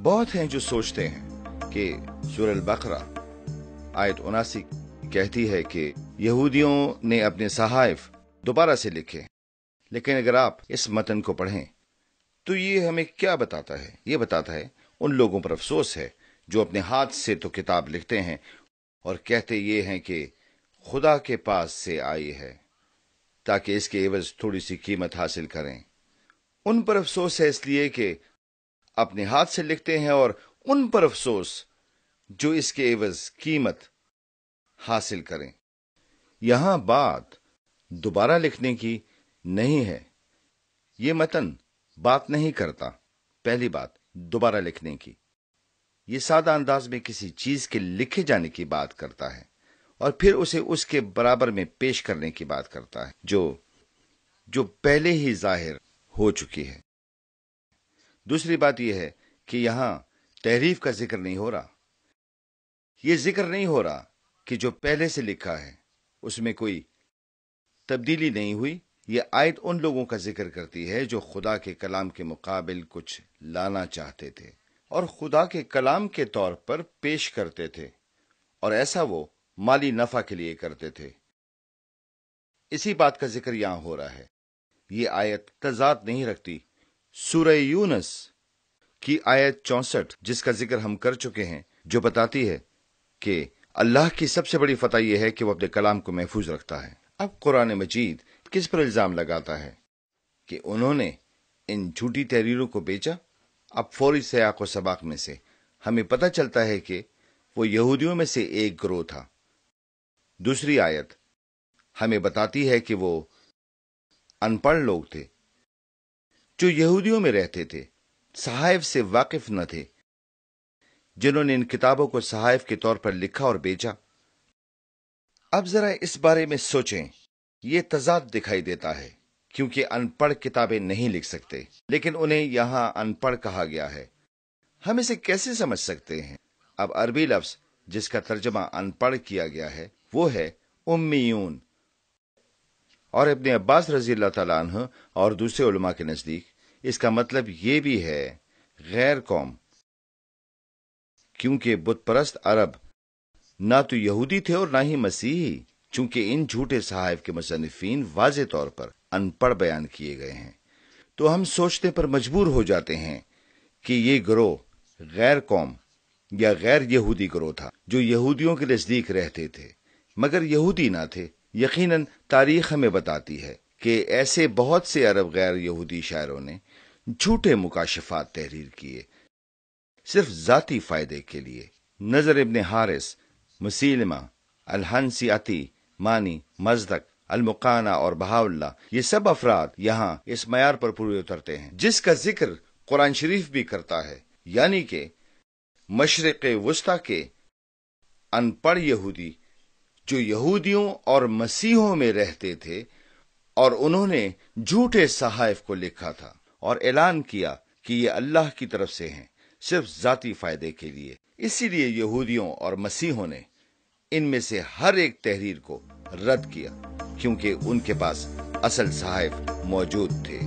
بہت ہیں جو سوچتے ہیں کہ سورہ البقرہ آیت 79 کہتی ہے کہ یہودیوں نے اپنے صحائف دوبارہ سے لکھے، لیکن اگر آپ اس متن کو پڑھیں تو یہ ہمیں کیا بتاتا ہے؟ یہ بتاتا ہے ان لوگوں پر افسوس ہے جو اپنے ہاتھ سے تو کتاب لکھتے ہیں اور کہتے یہ ہیں کہ خدا کے پاس سے آئی ہے تاکہ اس کے عوض تھوڑی سی قیمت حاصل کریں۔ ان پر افسوس ہے اس لیے کہ اپنے ہاتھ سے لکھتے ہیں، اور ان پر افسوس جو اس کے عوض قیمت حاصل کریں۔ یہاں بات دوبارہ لکھنے کی نہیں ہے، یہ متن بات نہیں کرتا پہلی بات دوبارہ لکھنے کی، یہ سادہ انداز میں کسی چیز کے لکھے جانے کی بات کرتا ہے اور پھر اسے اس کے برابر میں پیش کرنے کی بات کرتا ہے جو پہلے ہی ظاہر ہو چکی ہے۔ دوسری بات یہ ہے کہ یہاں تحریف کا ذکر نہیں ہو رہا، یہ ذکر نہیں ہو رہا کہ جو پہلے سے لکھا ہے اس میں کوئی تبدیلی نہیں ہوئی۔ یہ آیت ان لوگوں کا ذکر کرتی ہے جو خدا کے کلام کے مقابل کچھ لانا چاہتے تھے اور خدا کے کلام کے طور پر پیش کرتے تھے، اور ایسا وہ مالی نفع کے لیے کرتے تھے۔ اسی بات کا ذکر یہاں ہو رہا ہے۔ یہ آیت تضاد نہیں رکھتی سورہ یونس کی آیت 64 جس کا ذکر ہم کر چکے ہیں، جو بتاتی ہے کہ اللہ کی سب سے بڑی فتح یہ ہے کہ وہ اپنے کلام کو محفوظ رکھتا ہے۔ اب قرآن مجید کس پر الزام لگاتا ہے کہ انہوں نے ان جھوٹی تحریروں کو بیچا؟ اب فوری سیاق و سباق میں سے ہمیں پتہ چلتا ہے کہ وہ یہودیوں میں سے ایک گروہ تھا۔ دوسری آیت ہمیں بتاتی ہے کہ وہ ان پڑھ لوگ تھے جو یہودیوں میں رہتے تھے، صحائف سے واقف نہ تھے، جنہوں نے ان کتابوں کو صحائف کے طور پر لکھا اور بیچا۔ اب ذرا اس بارے میں سوچیں، یہ تضاد دکھائی دیتا ہے کیونکہ ان پڑھ کتابیں نہیں لکھ سکتے، لیکن انہیں یہاں ان پڑھ کہا گیا ہے۔ ہم اسے کیسے سمجھ سکتے ہیں؟ اب عربی لفظ جس کا ترجمہ ان پڑھ کیا گیا ہے وہ ہے امیون، اور ابن عباس رضی اللہ تعالیٰ عنہ اور دوسرے علماء کے نزدیک اس کا مطلب یہ بھی ہے غیر قوم، کیونکہ بت پرست عرب نہ تو یہودی تھے اور نہ ہی مسیحی، چونکہ ان جھوٹے صحائف کے مصنفین واضح طور پر ان پڑھ بیان کیے گئے ہیں۔ تو ہم سوچنے پر مجبور ہو جاتے ہیں کہ یہ گروہ غیر قوم یا غیر یہودی گروہ تھا جو یہودیوں کے نزدیک رہتے تھے مگر یہودی نہ تھے۔ یقیناً تاریخ ہمیں بتاتی ہے کہ ایسے بہت سے عرب غیر یہودی شاعروں نے جھوٹے مکاشفات تحریر کیے صرف ذاتی فائدے کے لیے۔ نظر ابن حارث، مسیلمہ، الحنسی عطی، مانی، مزدق، المقانع اور بہاءاللہ، یہ سب افراد یہاں اس معیار پر پورے اترتے ہیں جس کا ذکر قرآن شریف بھی کرتا ہے، یعنی کہ مشرق وسطی کے ان پڑھ یہودی جو یہودیوں اور مسیحوں میں رہتے تھے، اور انہوں نے جھوٹے صحائف کو لکھا تھا اور اعلان کیا کہ یہ اللہ کی طرف سے ہیں صرف ذاتی فائدے کے لیے۔ اسی لیے یہودیوں اور مسیحوں نے ان میں سے ہر ایک تحریر کو رد کیا کیونکہ ان کے پاس اصل صحائف موجود تھے۔